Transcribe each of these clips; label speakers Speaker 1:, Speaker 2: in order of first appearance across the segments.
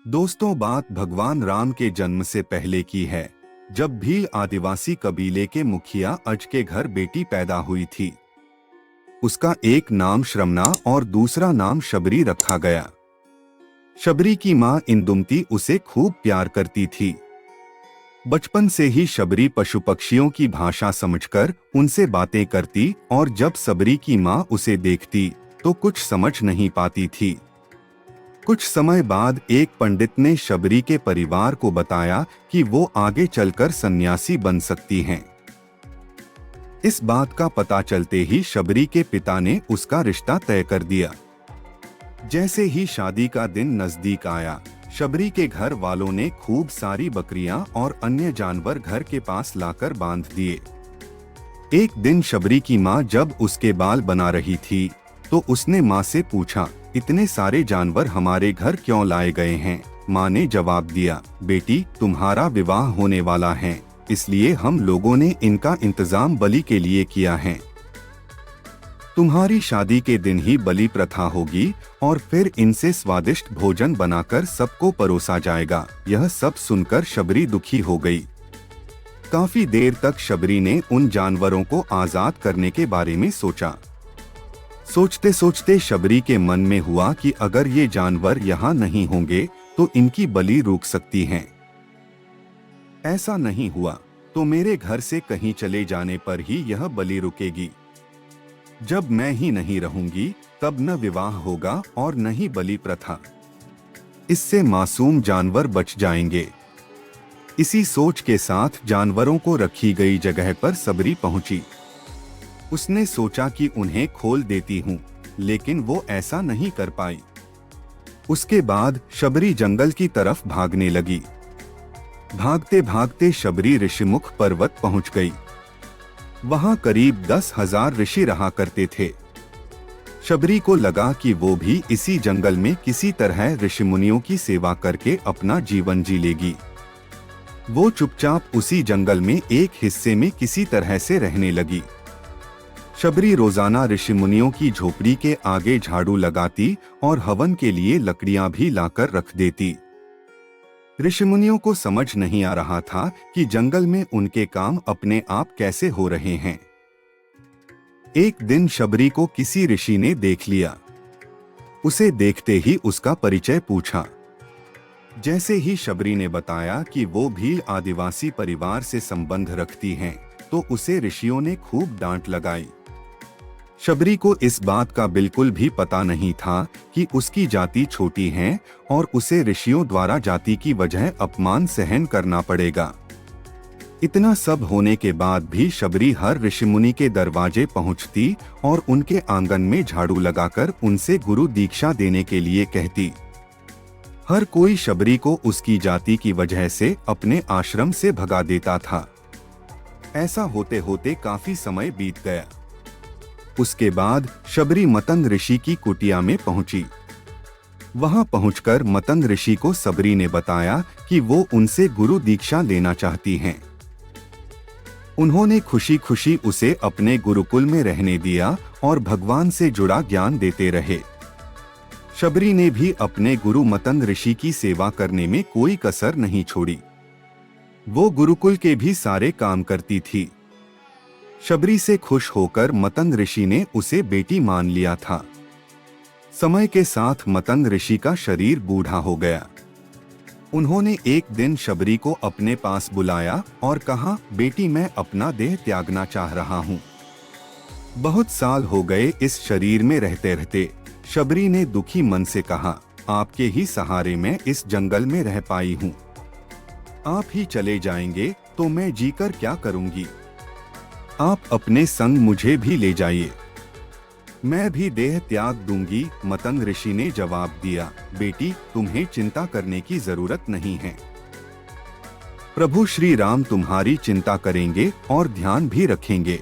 Speaker 1: दोस्तों, बात भगवान राम के जन्म से पहले की है, जब भील आदिवासी कबीले के मुखिया अज के घर बेटी पैदा हुई थी। उसका एक नाम श्रमना और दूसरा नाम शबरी रखा गया। शबरी की मां इंदुमती उसे खूब प्यार करती थी। बचपन से ही शबरी पशु पक्षियों की भाषा समझकर उनसे बातें करती और जब शबरी की मां उसे देखती तो कुछ समझ नहीं पाती थी। कुछ समय बाद एक पंडित ने शबरी के परिवार को बताया कि वो आगे चलकर सन्यासी बन सकती हैं। इस बात का पता चलते ही शबरी के पिता ने उसका रिश्ता तय कर दिया। जैसे ही शादी का दिन नजदीक आया, शबरी के घर वालों ने खूब सारी बकरियां और अन्य जानवर घर के पास लाकर बांध दिए। एक दिन शबरी की मां जब उसके बाल बना रही थी तो उसने मां से पूछा, इतने सारे जानवर हमारे घर क्यों लाए गए हैं? मां ने जवाब दिया, बेटी, तुम्हारा विवाह होने वाला है, इसलिए हम लोगों ने इनका इंतजाम बलि के लिए किया है। तुम्हारी शादी के दिन ही बलि प्रथा होगी और फिर इनसे स्वादिष्ट भोजन बनाकर सबको परोसा जाएगा। यह सब सुनकर शबरी दुखी हो गई। काफी देर तक शबरी ने उन जानवरों को आजाद करने के बारे में सोचा। सोचते सोचते शबरी के मन में हुआ कि अगर ये जानवर यहाँ नहीं होंगे तो इनकी बलि रुक सकती है। ऐसा नहीं हुआ तो मेरे घर से कहीं चले जाने पर ही यह बलि रुकेगी। जब मैं ही नहीं रहूंगी तब न विवाह होगा और न ही बलि प्रथा। इससे मासूम जानवर बच जाएंगे। इसी सोच के साथ जानवरों को रखी गई जगह पर शबरी पहुंची। उसने सोचा कि उन्हें खोल देती हूँ, लेकिन वो ऐसा नहीं कर पाई। उसके बाद शबरी जंगल की तरफ भागने लगी। भागते भागते शबरी ऋषिमुख पर्वत पहुंच गई। वहां करीब 10,000 ऋषि रहा करते थे। शबरी को लगा कि वो भी इसी जंगल में किसी तरह ऋषिमुनियों की सेवा करके अपना जीवन जी लेगी। वो चुपचाप उसी जंगल में एक हिस्से में किसी तरह से रहने लगी। शबरी रोजाना ऋषिमुनियों की झोपड़ी के आगे झाड़ू लगाती और हवन के लिए लकड़ियां भी लाकर रख देती। ऋषिमुनियों को समझ नहीं आ रहा था कि जंगल में उनके काम अपने आप कैसे हो रहे हैं। एक दिन शबरी को किसी ऋषि ने देख लिया। उसे देखते ही उसका परिचय पूछा। जैसे ही शबरी ने बताया कि वो भील आदिवासी परिवार से संबंध रखती हैं, तो उसे ऋषियों ने खूब डांट लगाई। शबरी को इस बात का बिल्कुल भी पता नहीं था कि उसकी जाति छोटी है और उसे ऋषियों द्वारा जाति की वजह अपमान सहन करना पड़ेगा। इतना सब होने के बाद भी शबरी हर ऋषिमुनि के दरवाजे पहुंचती और उनके आंगन में झाड़ू लगाकर उनसे गुरु दीक्षा देने के लिए कहती। हर कोई शबरी को उसकी जाति की वजह से अपने आश्रम से भगा देता था। ऐसा होते होते काफी समय बीत गया। उसके बाद शबरी मतंग ऋषि की कुटिया में पहुंची। वहां पहुंचकर मतंग ऋषि को शबरी ने बताया कि वो उनसे गुरु दीक्षा लेना चाहती हैं। उन्होंने खुशी खुशी उसे अपने गुरुकुल में रहने दिया और भगवान से जुड़ा ज्ञान देते रहे। शबरी ने भी अपने गुरु मतंग ऋषि की सेवा करने में कोई कसर नहीं छोड़ी। वो गुरुकुल के भी सारे काम करती थी। शबरी से खुश होकर मतंग ऋषि ने उसे बेटी मान लिया था। समय के साथ मतंग ऋषि का शरीर बूढ़ा हो गया। उन्होंने एक दिन शबरी को अपने पास बुलाया और कहा, बेटी, मैं अपना देह त्यागना चाह रहा हूँ। बहुत साल हो गए इस शरीर में रहते रहते। शबरी ने दुखी मन से कहा, आपके ही सहारे मैं इस जंगल में रह पाई हूँ। आप ही चले जाएंगे तो मैं जीकर क्या करूँगी? आप अपने संग मुझे भी ले जाइए, मैं भी देह त्याग दूंगी। मतंग ऋषि ने जवाब दिया, बेटी, तुम्हें चिंता करने की जरूरत नहीं है। प्रभु श्री राम तुम्हारी चिंता करेंगे और ध्यान भी रखेंगे।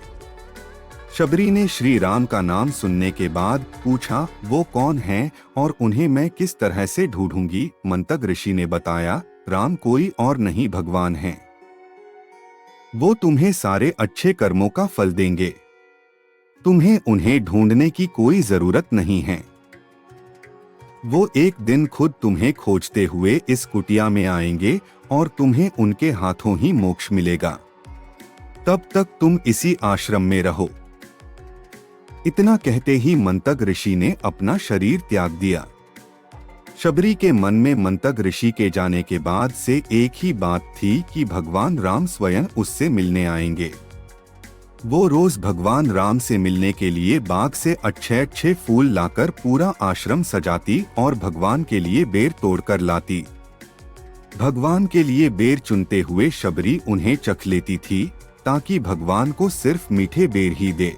Speaker 1: शबरी ने श्री राम का नाम सुनने के बाद पूछा, वो कौन हैं और उन्हें मैं किस तरह से ढूंढूंगी? मतंग ऋषि ने बताया, राम कोई और नहीं भगवान हैं। वो तुम्हें सारे अच्छे कर्मों का फल देंगे। तुम्हें उन्हें ढूंढने की कोई जरूरत नहीं है। वो एक दिन खुद तुम्हें खोजते हुए इस कुटिया में आएंगे और तुम्हें उनके हाथों ही मोक्ष मिलेगा। तब तक तुम इसी आश्रम में रहो। इतना कहते ही मंतग ऋषि ने अपना शरीर त्याग दिया। शबरी के मन में मंतग ऋषि के जाने के बाद से एक ही बात थी कि भगवान राम स्वयं उससे मिलने आएंगे। वो रोज भगवान राम से मिलने के लिए बाग से अच्छे अच्छे फूल लाकर पूरा आश्रम सजाती और भगवान के लिए बेर तोड़कर लाती। भगवान के लिए बेर चुनते हुए शबरी उन्हें चख लेती थी ताकि भगवान को सिर्फ मीठे बेर ही दे।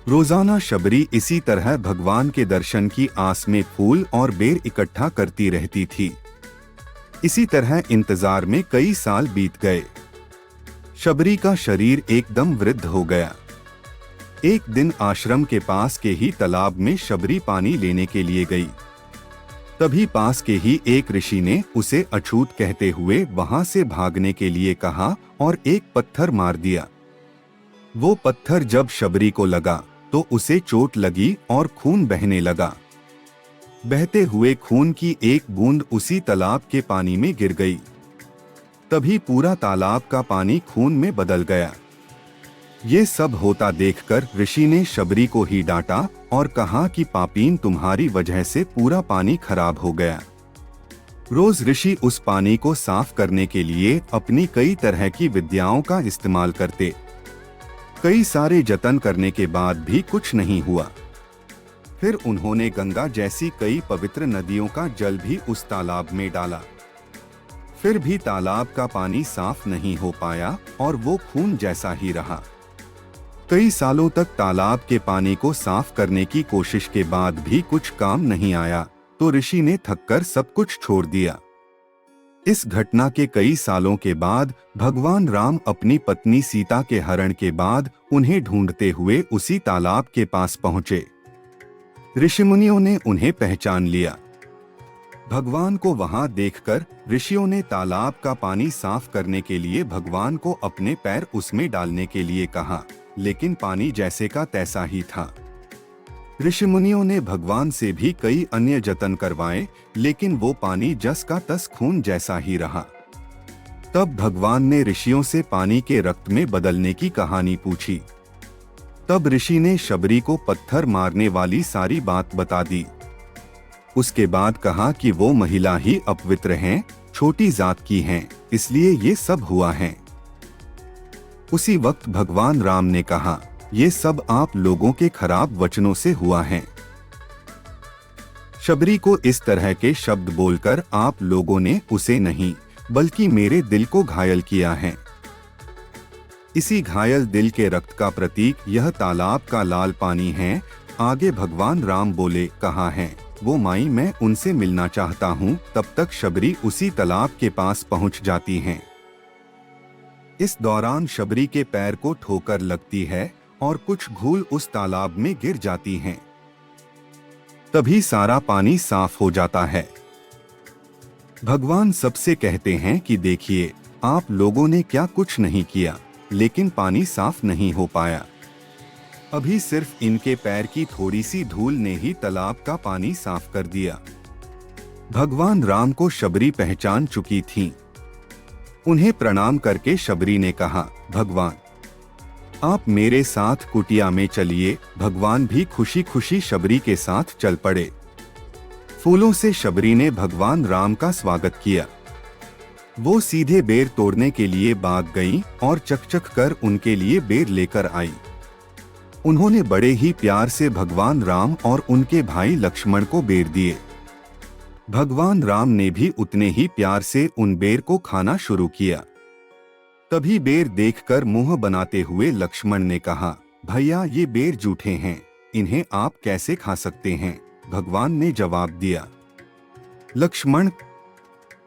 Speaker 1: रोजाना शबरी इसी तरह भगवान के दर्शन की आस में फूल और बेर इकट्ठा करती रहती थी। इसी तरह इंतजार में कई साल बीत गए। शबरी का शरीर एकदम वृद्ध हो गया। एक दिन आश्रम के पास के ही तालाब में शबरी पानी लेने के लिए गई। तभी पास के ही एक ऋषि ने उसे अछूत कहते हुए वहां से भागने के लिए कहा और एक पत्थर मार दिया। वो पत्थर जब शबरी को लगा तो उसे चोट लगी और खून बहने लगा। बहते हुए खून की एक बूंद उसी तालाब के पानी में गिर गई। तभी पूरा तालाब का पानी खून में बदल गया। ये सब होता देखकर ऋषि ने शबरी को ही डांटा और कहा कि पापीन, तुम्हारी वजह से पूरा पानी खराब हो गया। रोज ऋषि उस पानी को साफ करने के लिए अपनी कई तरह की विद्याओं का इस्तेमाल करते। कई सारे जतन करने के बाद भी कुछ नहीं हुआ। फिर उन्होंने गंगा जैसी कई पवित्र नदियों का जल भी उस तालाब में डाला। फिर भी तालाब का पानी साफ नहीं हो पाया और वो खून जैसा ही रहा। कई सालों तक तालाब के पानी को साफ करने की कोशिश के बाद भी कुछ काम नहीं आया तो ऋषि ने थककर सब कुछ छोड़ दिया। इस घटना के कई सालों के बाद भगवान राम अपनी पत्नी सीता के हरण के बाद उन्हें ढूंढते हुए उसी तालाब के पास पहुंचे। ऋषिमुनियों ने उन्हें पहचान लिया। भगवान को वहां देखकर ऋषियों ने तालाब का पानी साफ करने के लिए भगवान को अपने पैर उसमें डालने के लिए कहा, लेकिन पानी जैसे का तैसा ही था। ऋषिमुनियों ने भगवान से भी कई अन्य जतन करवाए, लेकिन वो पानी जस का तस खून जैसा ही रहा। तब भगवान ने ऋषियों से पानी के रक्त में बदलने की कहानी पूछी। तब ऋषि ने शबरी को पत्थर मारने वाली सारी बात बता दी। उसके बाद कहा कि वो महिला ही अपवित्र हैं, छोटी जात की हैं, इसलिए ये सब हुआ है। उसी वक्त भगवान राम ने कहा, ये सब आप लोगों के खराब वचनों से हुआ है। शबरी को इस तरह के शब्द बोलकर आप लोगों ने उसे नहीं बल्कि मेरे दिल को घायल किया है। इसी घायल दिल के रक्त का प्रतीक यह तालाब का लाल पानी है। आगे भगवान राम बोले, कहा है वो माई, मैं उनसे मिलना चाहता हूँ। तब तक शबरी उसी तालाब के पास पहुँच जाती हैं। इस दौरान शबरी के पैर को ठोकर लगती है और कुछ घूल उस तालाब में गिर जाती हैं। तभी सारा पानी साफ हो जाता है। भगवान सबसे कहते हैं कि देखिए, आप लोगों ने क्या कुछ नहीं किया, लेकिन पानी साफ नहीं हो पाया। अभी सिर्फ इनके पैर की थोड़ी सी धूल ने ही तालाब का पानी साफ कर दिया। भगवान राम को शबरी पहचान चुकी थी। उन्हें प्रणाम करके शबरी ने कहा, भगवान, आप मेरे साथ कुटिया में चलिए। भगवान भी खुशी खुशी शबरी के साथ चल पड़े। फूलों से शबरी ने भगवान राम का स्वागत किया। वो सीधे बेर तोड़ने के लिए बाग गईं और चकचक कर उनके लिए बेर लेकर आई। उन्होंने बड़े ही प्यार से भगवान राम और उनके भाई लक्ष्मण को बेर दिए। भगवान राम ने भी उतने ही प्यार से उन बेर को खाना शुरू किया। तभी बेर देखकर मुंह बनाते हुए लक्ष्मण ने कहा, भैया, ये बेर जूठे हैं, इन्हें आप कैसे खा सकते हैं? भगवान ने जवाब दिया, लक्ष्मण,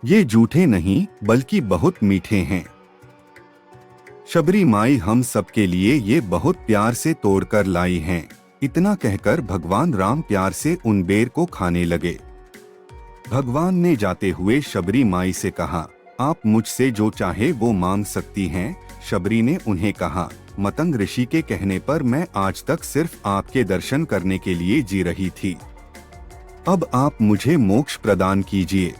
Speaker 1: ये जूठे नहीं बल्कि बहुत मीठे हैं। शबरी माई हम सबके लिए ये बहुत प्यार से तोड़कर लाई हैं। इतना कहकर भगवान राम प्यार से उन बेर को खाने लगे। भगवान ने जाते हुए शबरी माई से कहा, आप मुझसे जो चाहे वो मांग सकती हैं। शबरी ने उन्हें कहा, मतंग ऋषि के कहने पर मैं आज तक सिर्फ आपके दर्शन करने के लिए जी रही थी। अब आप मुझे मोक्ष प्रदान कीजिए।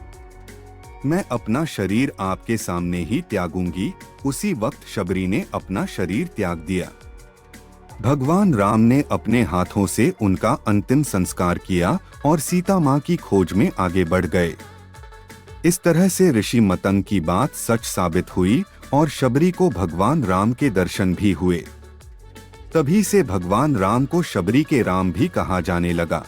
Speaker 1: मैं अपना शरीर आपके सामने ही त्यागूंगी। उसी वक्त शबरी ने अपना शरीर त्याग दिया। भगवान राम ने अपने हाथों से उनका अंतिम संस्कार किया और सीता माँ की खोज में आगे बढ़ गए। इस तरह से ऋषि मतंग की बात सच साबित हुई और शबरी को भगवान राम के दर्शन भी हुए। तभी से भगवान राम को शबरी के राम भी कहा जाने लगा।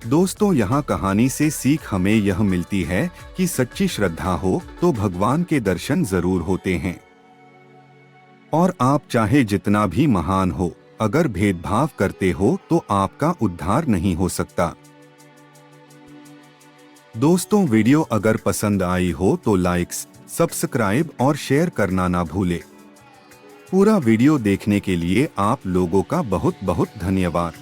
Speaker 1: दोस्तों, यहाँ कहानी से सीख हमें यह मिलती है कि सच्ची श्रद्धा हो तो भगवान के दर्शन जरूर होते हैं। और आप चाहे जितना भी महान हो, अगर भेदभाव करते हो तो आपका उद्धार नहीं हो सकता। दोस्तों, वीडियो अगर पसंद आई हो तो लाइक्स, सब्सक्राइब और शेयर करना ना भूले। पूरा वीडियो देखने के लिए आप लोगों का बहुत बहुत धन्यवाद।